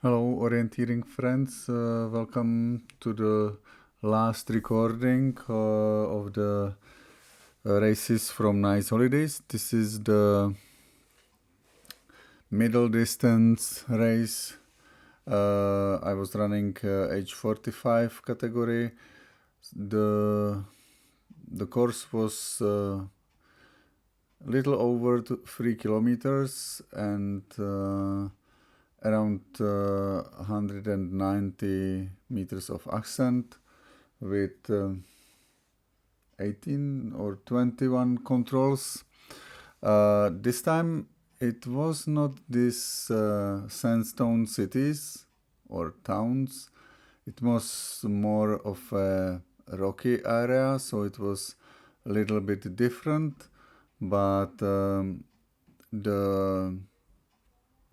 Hello, orienteering friends. Welcome to the last recording of the races from Nice Holidays. This is the middle distance race. I was running age 45 category. The course was little over 3 kilometers and around 190 meters of ascent with 18 or 21 controls. This time it was not this sandstone cities or towns. It was more of a rocky area, so it was a little bit different, but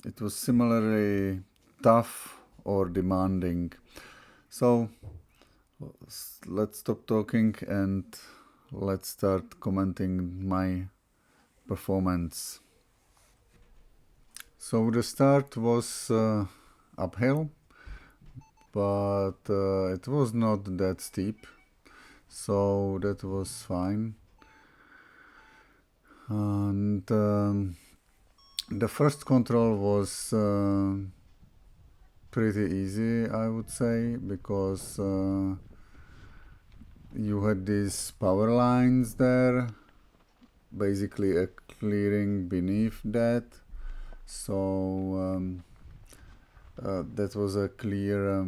it was similarly tough or demanding. So let's stop talking and let's start commenting my performance. So the start was uphill, but it was not that steep, so that was fine. And the first control was pretty easy, I would say, because you had these power lines there, basically a clearing beneath that. So that was a clear,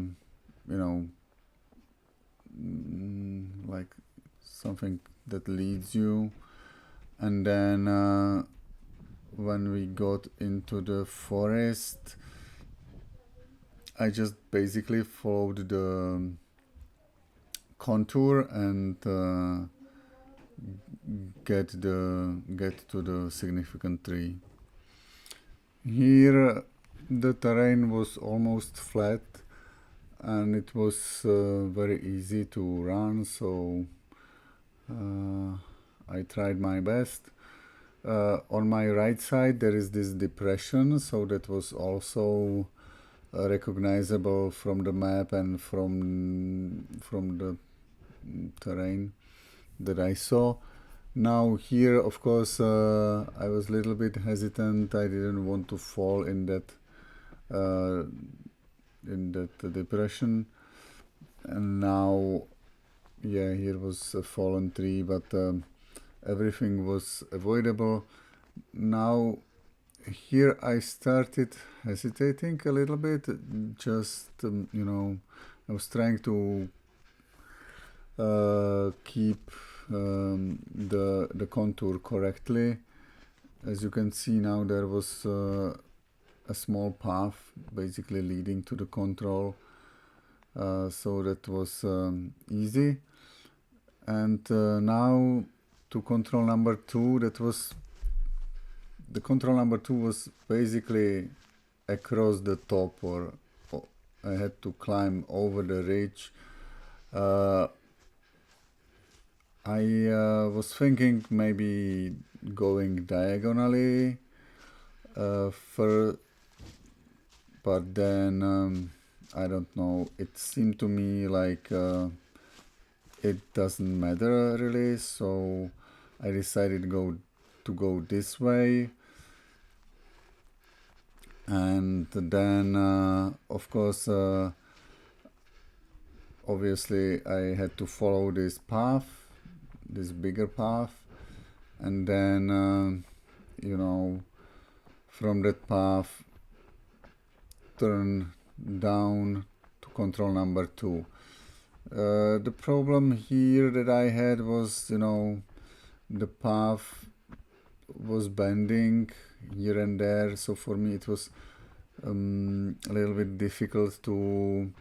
like something that leads you. And then when we got into the forest, I just basically followed the contour and get to the significant tree. Here the terrain was almost flat and it was very easy to run, so I tried my best. On my right side there is this depression, so that was also recognizable from the map and from the terrain that I saw. Now here, of course, I was a little bit hesitant. I didn't want to fall in that depression. And now, yeah, here was a fallen tree, but everything was avoidable. Now here I started hesitating a little bit, just I was trying to keep the contour correctly. As you can see now, there was a small path basically leading to the control, so that was easy. And now to control number 2, the control number 2 was basically across the top, or I had to climb over the ridge. I was thinking maybe going diagonally, but then I don't know, it seemed to me like it doesn't matter really, so I decided to go this way. And then of course obviously I had to follow this path, this bigger path, and then from that path turn down to control number 2. The problem here that I had was, the path was bending here and there, so for me it was a little bit difficult to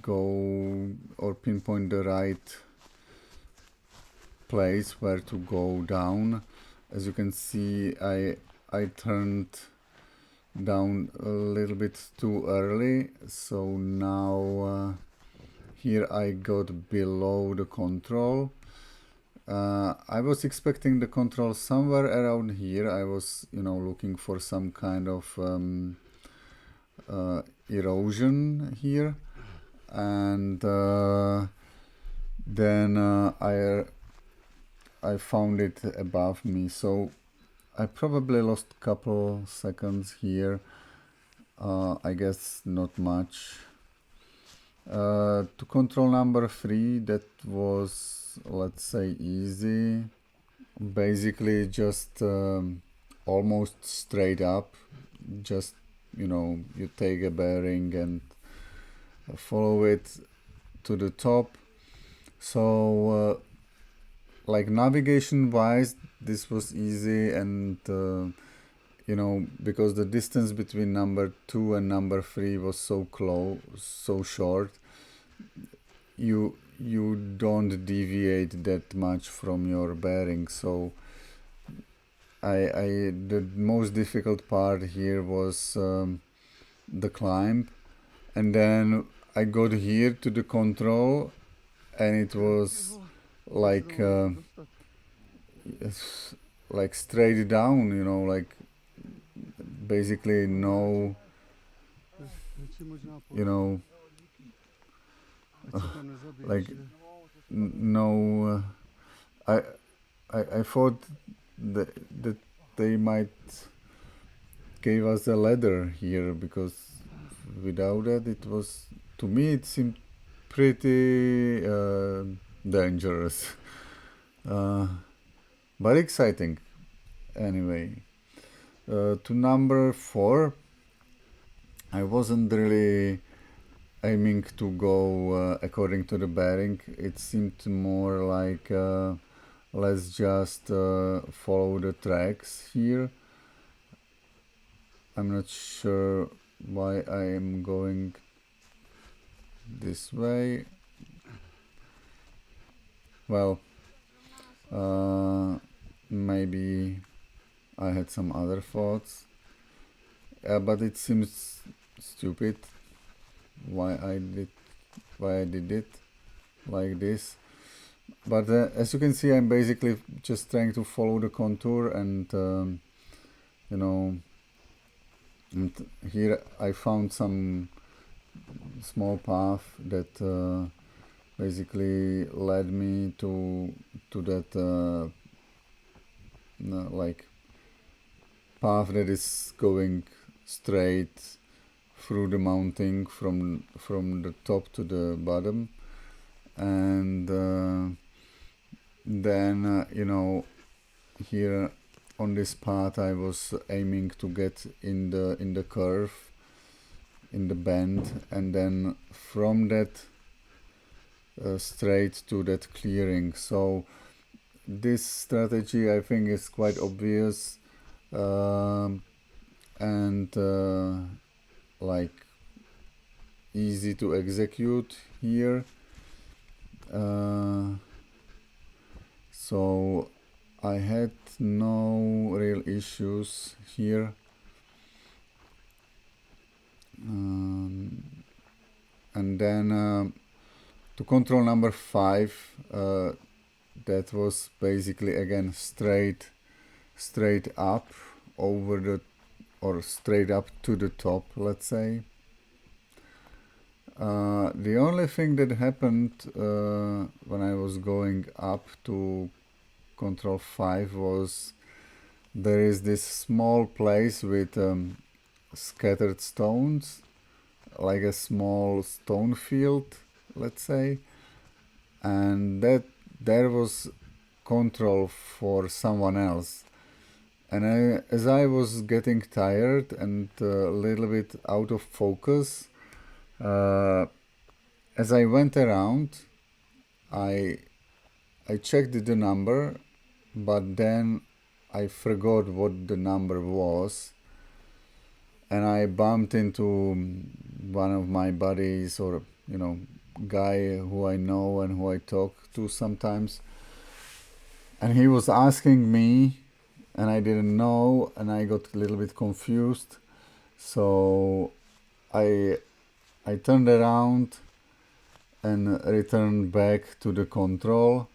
go or pinpoint the right place where to go down. As you can see, I turned down a little bit too early, so now here I got below the control, I was expecting the control somewhere around here. I was, looking for some kind of erosion here, and then I found it above me. So I probably lost a couple seconds here. I guess not much. To control number 3, that was, let's say, easy. Basically just almost straight up. Just, you take a bearing and follow it to the top. So like navigation wise, this was easy, and because the distance between number 2 and number 3 was so close, so short, you don't deviate that much from your bearing. So the most difficult part here was the climb, and then I got here to the control, and it was like straight down, like basically no, like no. I thought that they might give us a ladder here, because without that, it was, to me, it seemed pretty dangerous, but exciting anyway. To number 4, I wasn't really aiming to go according to the bearing. It seemed more like let's just follow the tracks here. I'm not sure why I am going this way. Well, maybe I had some other thoughts, but it seems stupid why I did it like this. But as you can see, I'm basically just trying to follow the contour, and and here I found some small path that basically led me to that like path that is going straight through the mountain from the top to the bottom. And then here on this path I was aiming to get in the curve, in the bend, and then from that straight to that clearing. So this strategy, I think, is quite obvious, and like easy to execute here. So I had no real issues here, and then to control number 5, that was basically again straight up over the, or straight up to the top, let's say. The only thing that happened when I was going up to control 5 was there is this small place with scattered stones, like a small stone field, let's say, and that there was control for someone else. And as I was getting tired and a little bit out of focus, as I went around, I checked the number, but then I forgot what the number was, and I bumped into one of my buddies, or guy who I know and who I talk to sometimes, and he was asking me, and I didn't know, and I got a little bit confused. So I turned around and returned back to the control,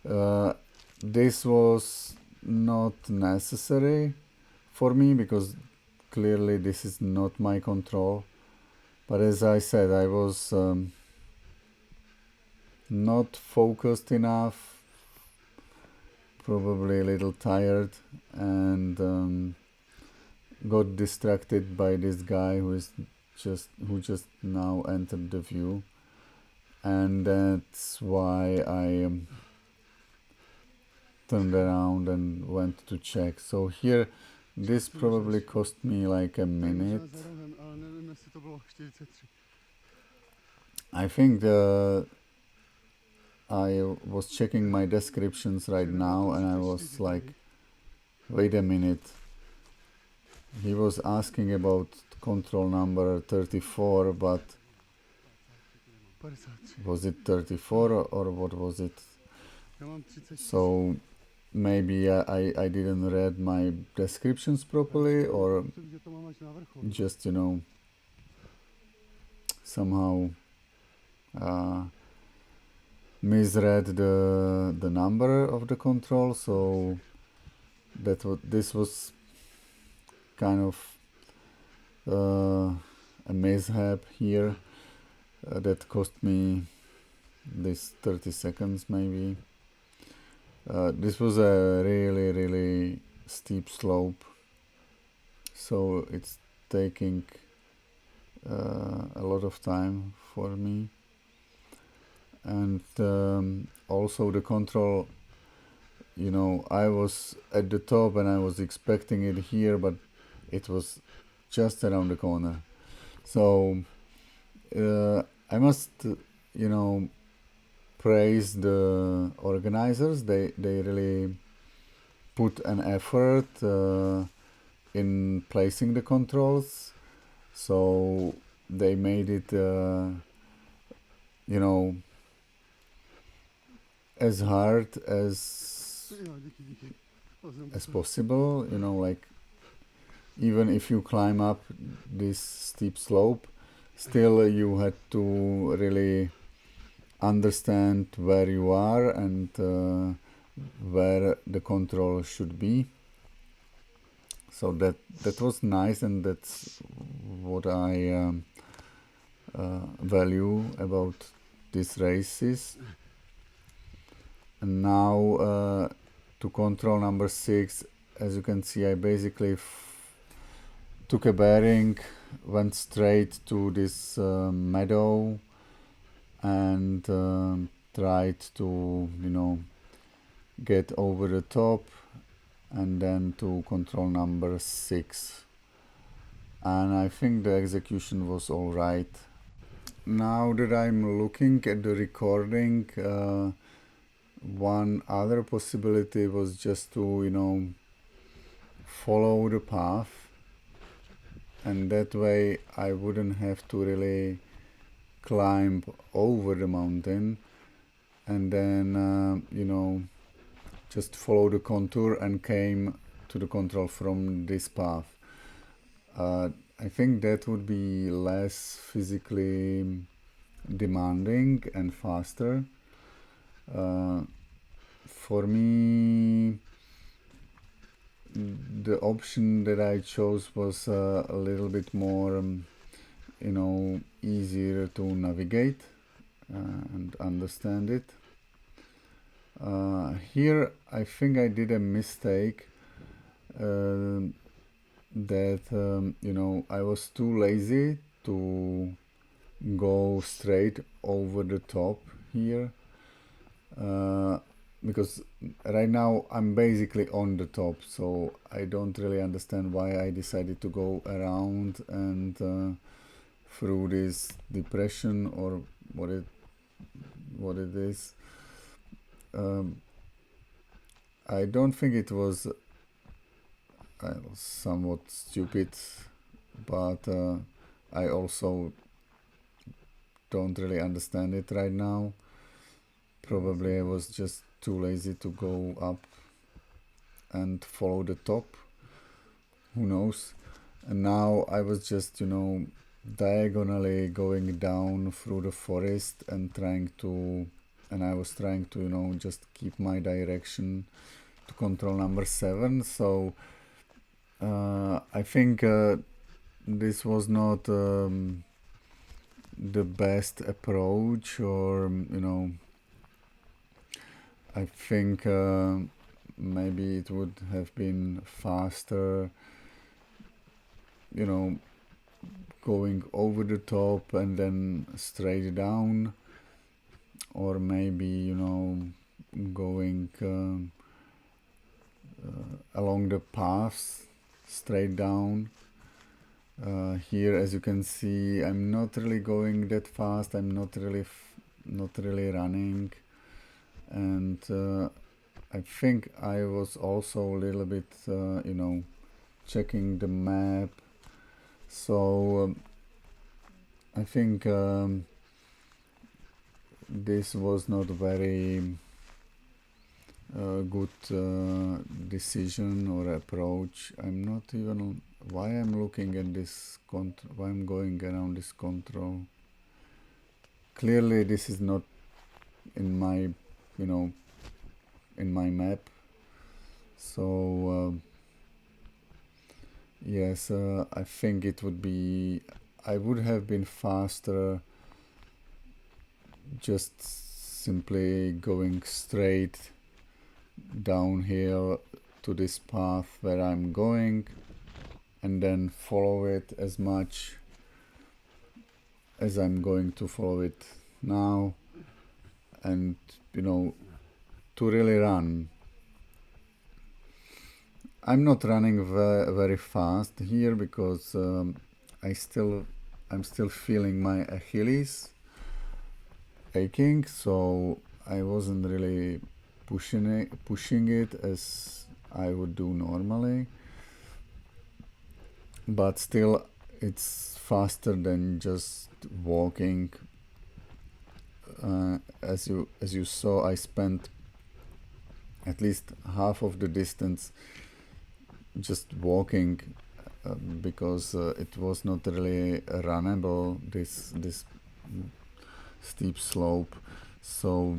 This was not necessary for me because clearly this is not my control. But as I said, I was not focused enough, probably a little tired, and got distracted by this guy who just now entered the view, and that's why I turned around and went to check. So here, this probably cost me like a minute. I think I was checking my descriptions right now and I was like, wait a minute. He was asking about control number 34, but was it 34 or what was it? So maybe I didn't read my descriptions properly, or just, somehow misread the number of the control. So this was kind of a mishap here that cost me this 30 seconds maybe. This was a really steep slope, so it's taking a lot of time for me. And also the control, I was at the top and I was expecting it here, but it was just around the corner. So I must, praise the organizers. They really put an effort in placing the controls. So they made it, as hard as possible. Like even if you climb up this steep slope, still you had to really understand where you are and where the control should be. So that was nice, and that's what I value about these races. And now to control number 6, as you can see, I basically took a bearing, went straight to this meadow, and tried to get over the top, and then to control number 6, and I think the execution was all right. Now that I'm looking at the recording, one other possibility was just to follow the path, and that way I wouldn't have to really climb over the mountain, and then just follow the contour and came to the control from this path. I think that would be less physically demanding and faster. For me, the option that I chose was a little bit more easier to navigate and understand it. Here I think I did a mistake, that I was too lazy to go straight over the top here, because right now I'm basically on the top, so I don't really understand why I decided to go around and through this depression, or what it is. I don't think it was somewhat stupid, but I also don't really understand it right now. Probably I was just too lazy to go up and follow the top. Who knows? And now I was just, diagonally going down through the forest and trying to and I was trying to, you know, just keep my direction to control number 7. So I think this was not the best approach, or you know, I think maybe it would have been faster, you know, going over the top and then straight down, or maybe, you know, going along the paths straight down. Here, as you can see, I'm not really going that fast. I'm not really running, and I think I was also a little bit, you know, checking the map. So I think this was not very good decision or approach. I'm not even why I'm looking at this why I'm going around this control. Clearly this is not in my, you know, in my map. So yes, I think it would be, I would have been faster just simply going straight downhill to this path where I'm going, and then follow it as much as I'm going to follow it now, and you know, to really run. I'm not running very fast here because I'm still feeling my Achilles aching, so I wasn't really pushing it as I would do normally, but still it's faster than just walking. As you saw, I spent at least half of the distance just walking because it was not really runnable, this steep slope. So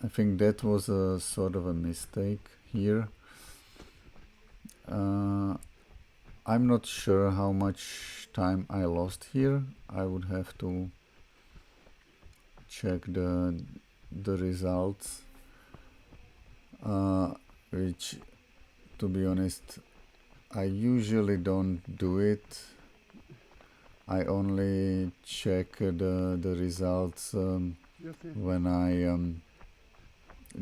I think that was a sort of a mistake here. I'm not sure how much time I lost here. I would have to check the results, which, to be honest, I usually don't do it. I only check the results when I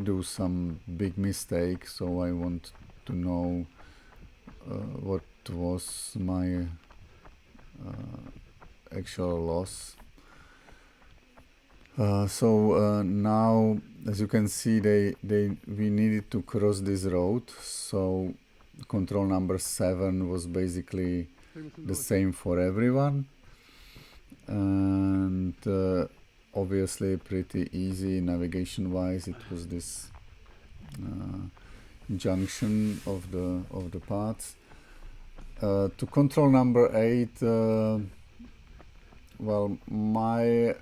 do some big mistake, so I want to know what was my actual loss. So now, as you can see, we needed to cross this road, so control number 7 was basically the same for everyone, and obviously pretty easy navigation wise. It was this junction of the paths. To control number 8, well, my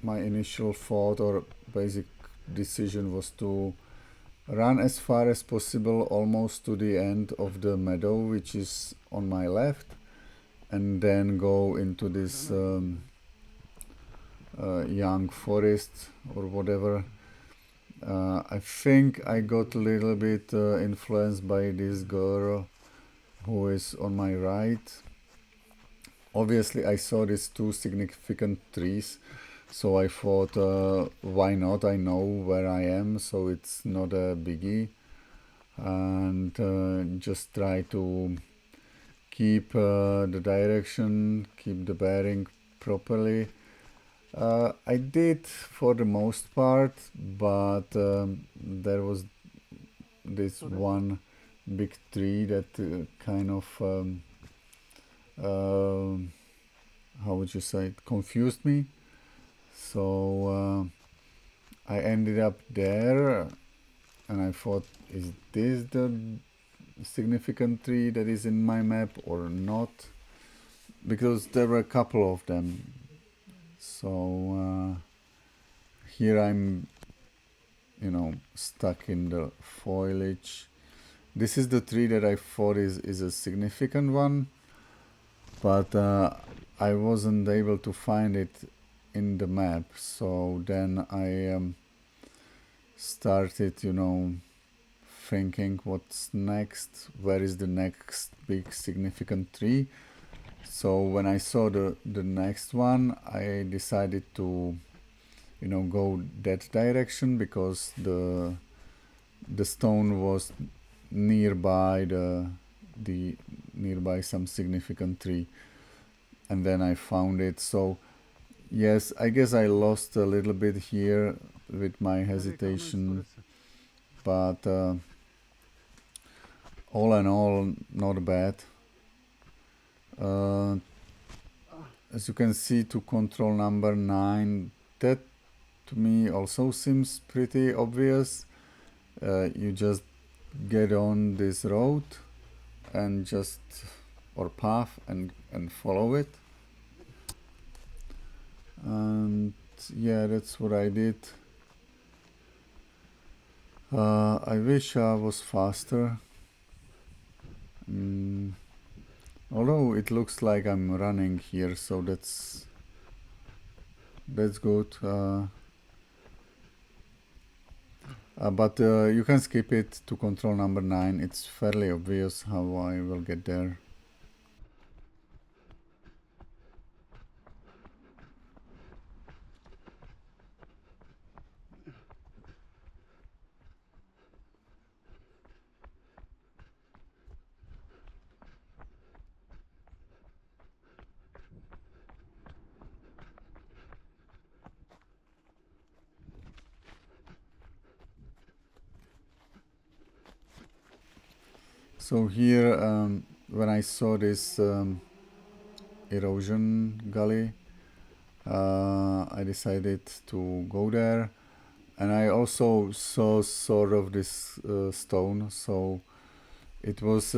initial thought or basic decision was to run as far as possible almost to the end of the meadow, which is on my left, and then go into this young forest or whatever. I think I got a little bit influenced by this girl who is on my right. Obviously I saw these 2 significant trees, so I thought, why not? I know where I am, so it's not a biggie, and just try to keep the direction, keep the bearing properly. I did for the most part, but there was this one big tree that kind of how would you say it, confused me. So I ended up there, and I thought, is this the significant tree that is in my map or not? Because there were a couple of them. So here I'm, you know, stuck in the foliage. This is the tree that I thought is a significant one, but I wasn't able to find it in the map. So then I started, you know, thinking what's next, where is the next big significant tree. So when I saw the next one, I decided to, you know, go that direction, because the stone was nearby the nearby some significant tree, and then I found it. So yes, I guess I lost a little bit here with my hesitation, but all in all, not bad. As you can see, to control number 9, that to me also seems pretty obvious. You just get on this road and just, or path, and follow it. And yeah, that's what I did. I wish I was faster. Although it looks like I'm running here, so that's good. But you can skip it to control number 9. It's fairly obvious how I will get there. So here, when I saw this erosion gully, I decided to go there, and I also saw sort of this stone, so it was,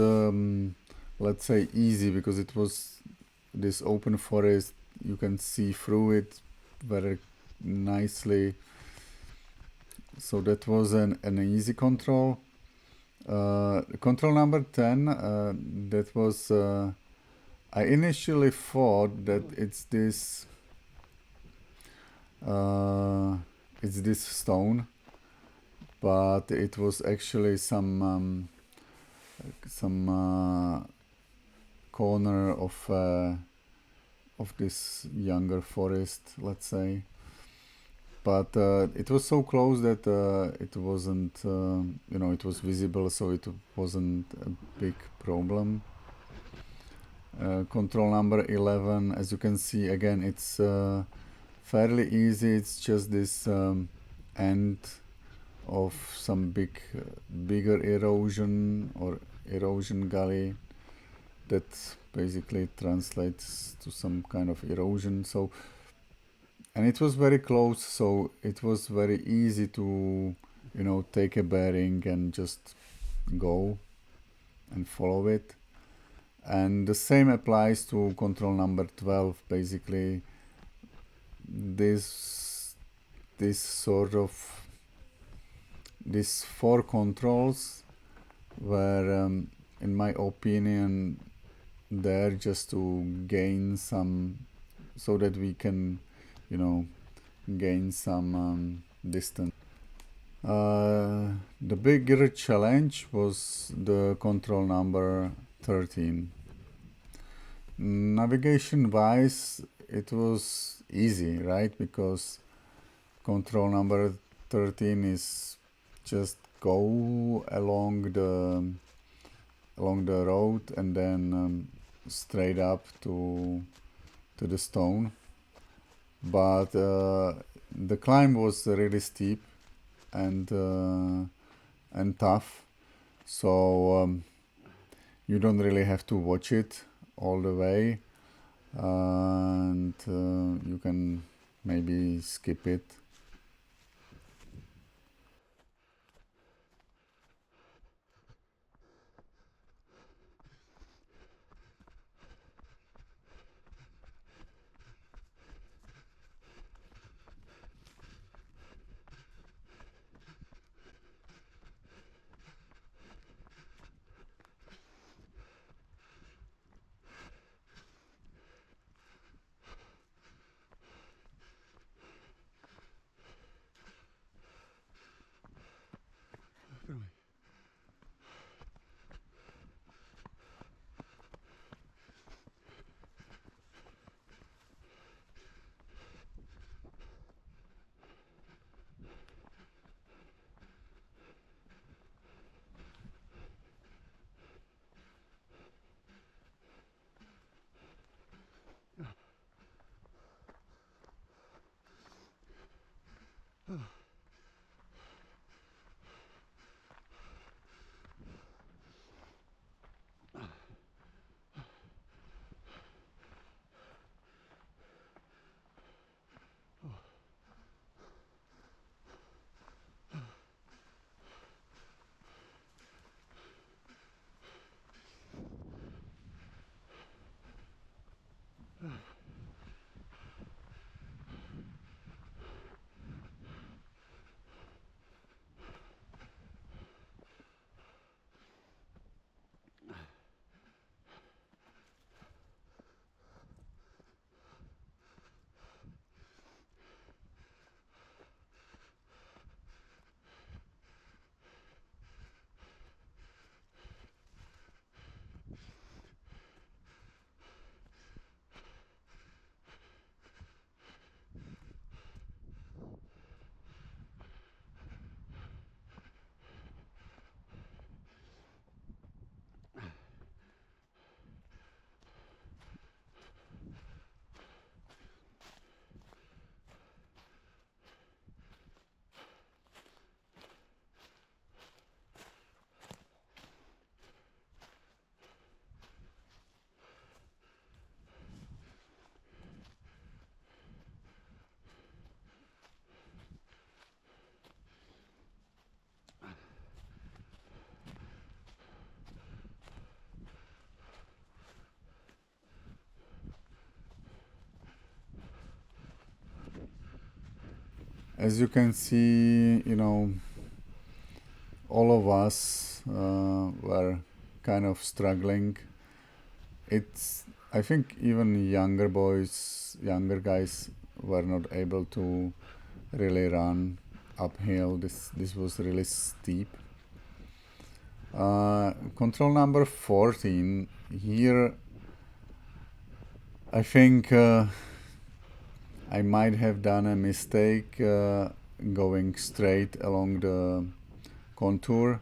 let's say, easy, because it was this open forest. You can see through it very nicely, so that was an easy control. Control number 10, that was, I initially thought that it's this stone, but it was actually some corner of this younger forest, let's say. But it was so close that it wasn't, you know, it was visible, so it wasn't a big problem. Control number 11, as you can see, again, it's fairly easy. It's just this end of some bigger erosion, or erosion gully, that basically translates to some kind of erosion. So, and it was very close, so it was very easy to, you know, take a bearing and just go and follow it. And the same applies to control number 12. Basically, this sort of, these 4 controls were, in my opinion, there just to gain some, so that we can, you know, gain some distance. The bigger challenge was the control number 13. Navigation wise, it was easy, right? Because control number 13 is just go along the road, and then straight up to the stone. But the climb was really steep and tough, so you don't really have to watch it all the way, and you can maybe skip it. as you can see, you know, all of us were kind of struggling. I think even younger guys were not able to really run uphill. This was really steep. Control number 14. Here, I think I might have done a mistake going straight along the contour,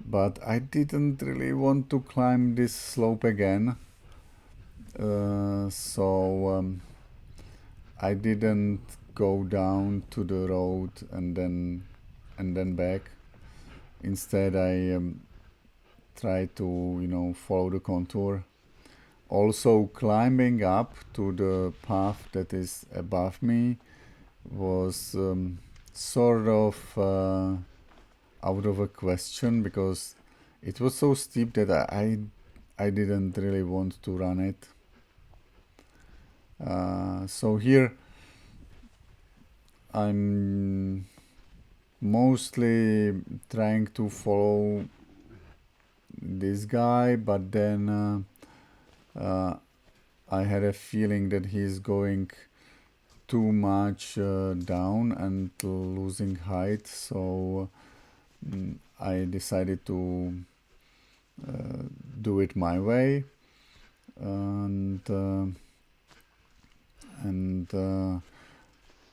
but I didn't really want to climb this slope again, so I didn't go down to the road and then back. Instead, I tried to, you know, follow the contour. Also, climbing up to the path that is above me was sort of out of a question, because it was so steep that I didn't really want to run it. So here I'm mostly trying to follow this guy, but then I had a feeling that he's going too much down and losing height, so I decided to do it my way, and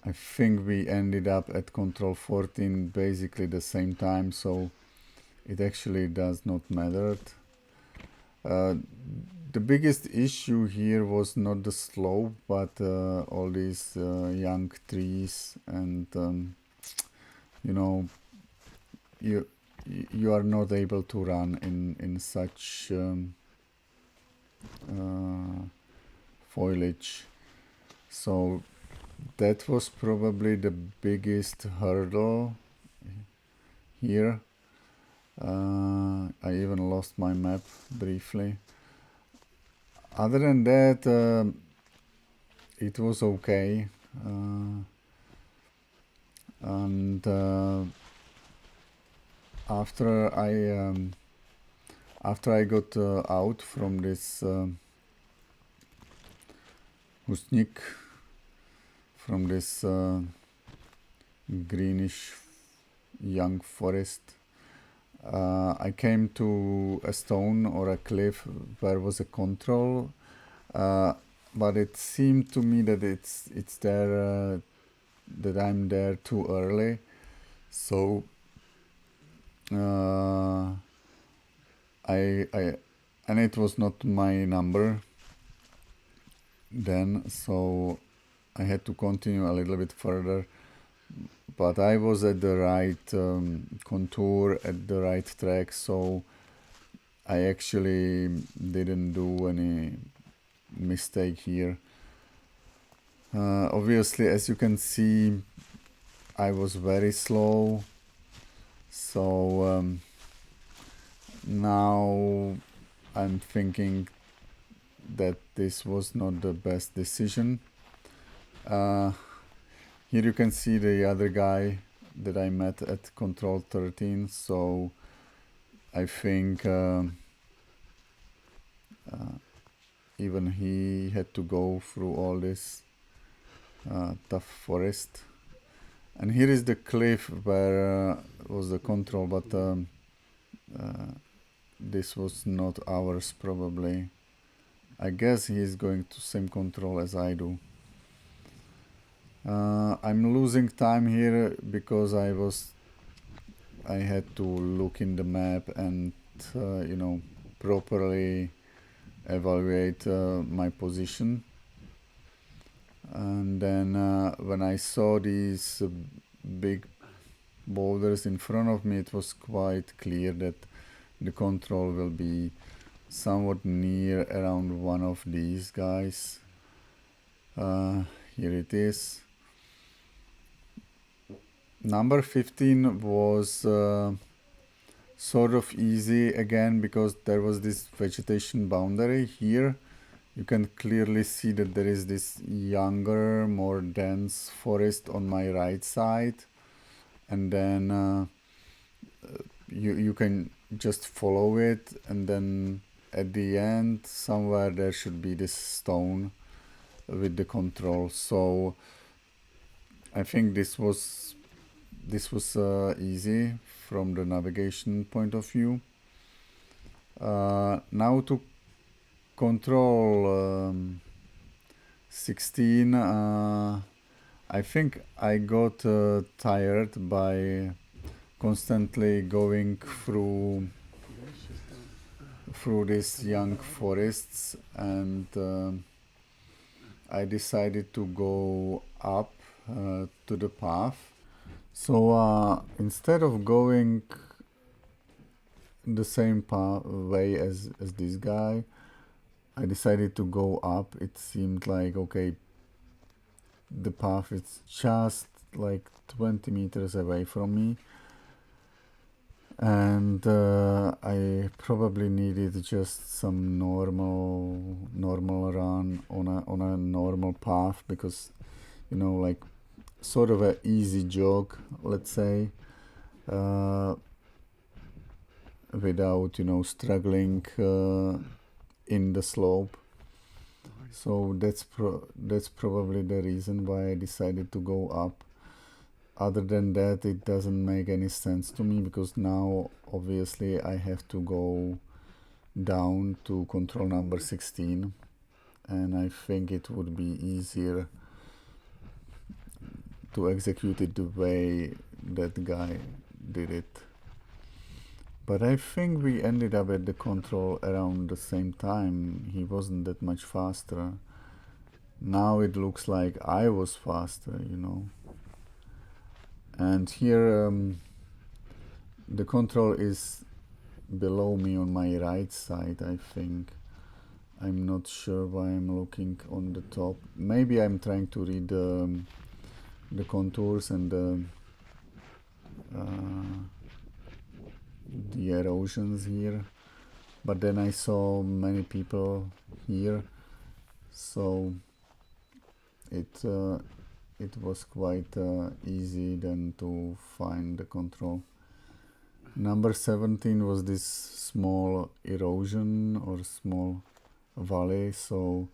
I think we ended up at control 14 basically the same time, so it actually does not matter. The biggest issue here was not the slope, but all these young trees, and you know, you are not able to run in such foliage. So that was probably the biggest hurdle here. I even lost my map briefly. Other than that, it was okay. And after I got out from this hustnik, from this greenish young forest, I came to a stone or a cliff where was a control, but it seemed to me that it's there, that I'm there too early, so and it was not my number then, so I had to continue a little bit further. But I was at the right contour, at the right track, so I actually didn't do any mistake here. Obviously, as you can see, I was very slow, so now I'm thinking that this was not the best decision. Here you can see the other guy that I met at control 13, so I think even he had to go through all this tough forest. And here is the cliff where was the control, but this was not ours probably. I guess he is going to same control as I do. I'm losing time here because I had to look in the map and you know, properly evaluate my position. And then when I saw these big boulders in front of me, it was quite clear that the control will be somewhat near around one of these guys. Here it is. Number 15 was sort of easy again because there was this vegetation boundary here you can clearly see that there is this younger, more dense forest on my right side, and then you can just follow it, and then at the end somewhere there should be this stone with the control. So I think this was easy from the navigation point of view. Now to control 16, I think I got tired by constantly going through these young forests, and I decided to go up to the path. So instead of going the same way as this guy, I decided to go up. It seemed like, okay, the path is just like 20 meters away from me, and I probably needed just some normal run on a normal path, because, you know, like sort of a easy jog, let's say, without, you know, struggling in the slope. So that's probably the reason why I decided to go up. Other than that, it doesn't make any sense to me, because now obviously I have to go down to control number 16, and I think it would be easier to execute it the way that guy did it. But I think we ended up at the control around the same time. He wasn't that much faster. Now it looks like I was faster, you know. And here the control is below me on my right side, I think. I'm not sure why I'm looking on the top. Maybe I'm trying to read the contours and the erosions here, but then I saw many people here, so it was quite easy then to find the control. Number 17 was this small erosion or small valley, so,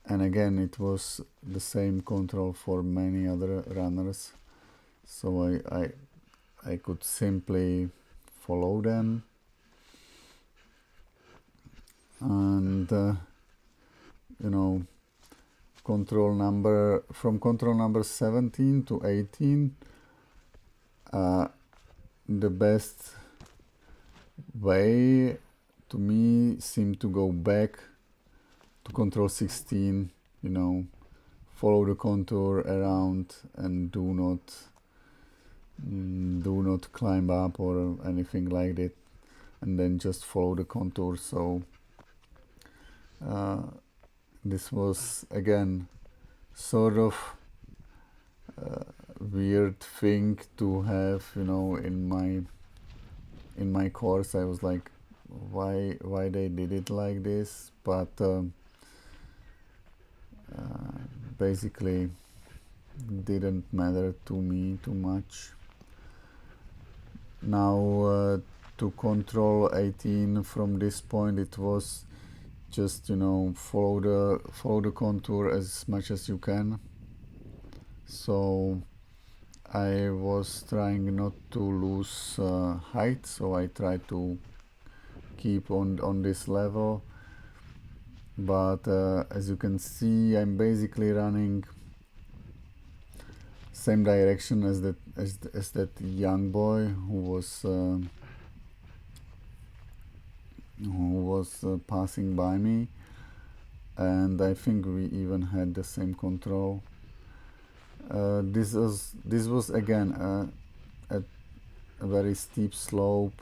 and again it was the same control for many other runners, so I could simply follow them, and you know, from control number 17 to 18, the best way to me seemed to go back to control 16, you know, follow the contour around and do not climb up or anything like that, and then just follow the contour. So this was again sort of weird thing to have, you know, in my course. I was like, why they did it like this, but basically didn't matter to me too much. Now to control 18, from this point it was just, you know, follow the contour as much as you can. So I was trying not to lose height, so I tried to keep on this level, but as you can see, I'm basically running same direction as that young boy who was passing by me, and I think we even had the same control. This was again a very steep slope,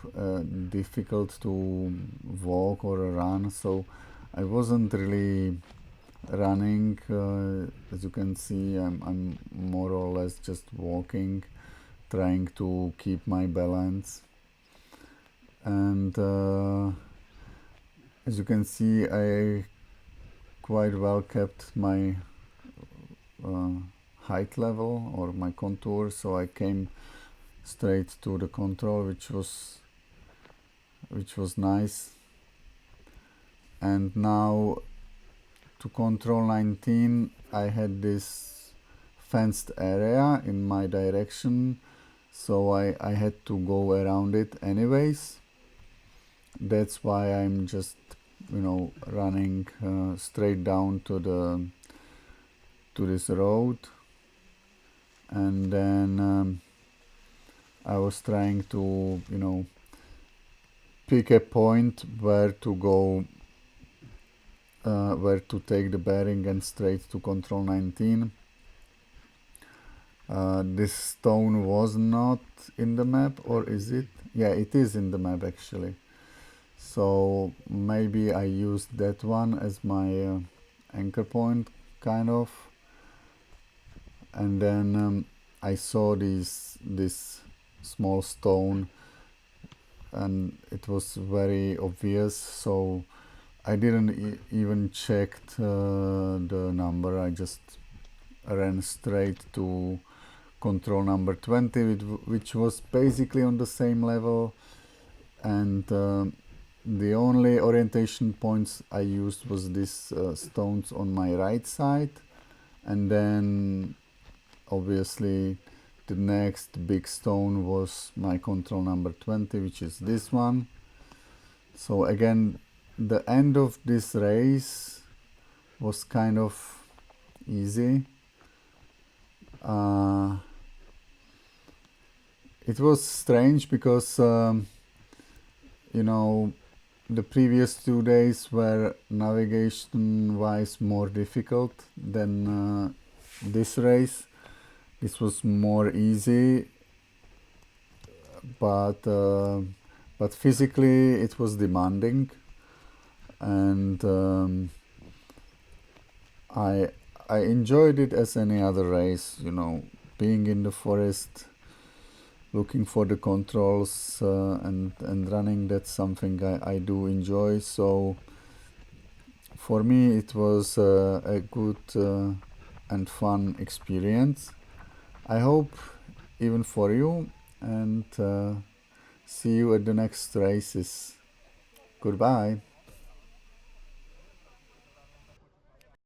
difficult to walk or run, so I wasn't really running. As you can see, I'm more or less just walking, trying to keep my balance, and as you can see, I quite well kept my height level or my contour, so I came straight to the control, which was nice. And now to control 19, I had this fenced area in my direction, so I had to go around it anyways. That's why I'm just, you know, running straight down to this road. And then I was trying to, you know, pick a point where to go, where to take the bearing and straight to control 19. This stone was not in the map, or is it? Yeah, it is in the map actually. So maybe I used that one as my anchor point, kind of. And then I saw this small stone, and it was very obvious, so I didn't even check the number. I just ran straight to control number 20, which was basically on the same level, and the only orientation points I used was these stones on my right side, and then obviously the next big stone was my control number 20, which is this one. So again, the end of this race was kind of easy. It was strange because you know, the previous 2 days were navigation wise more difficult than this race. This was more easy, but physically it was demanding, and I enjoyed it as any other race, you know, being in the forest, looking for the controls and running. That's something I do enjoy. So for me it was a good and fun experience. I hope even for you, and see you at the next races. Goodbye.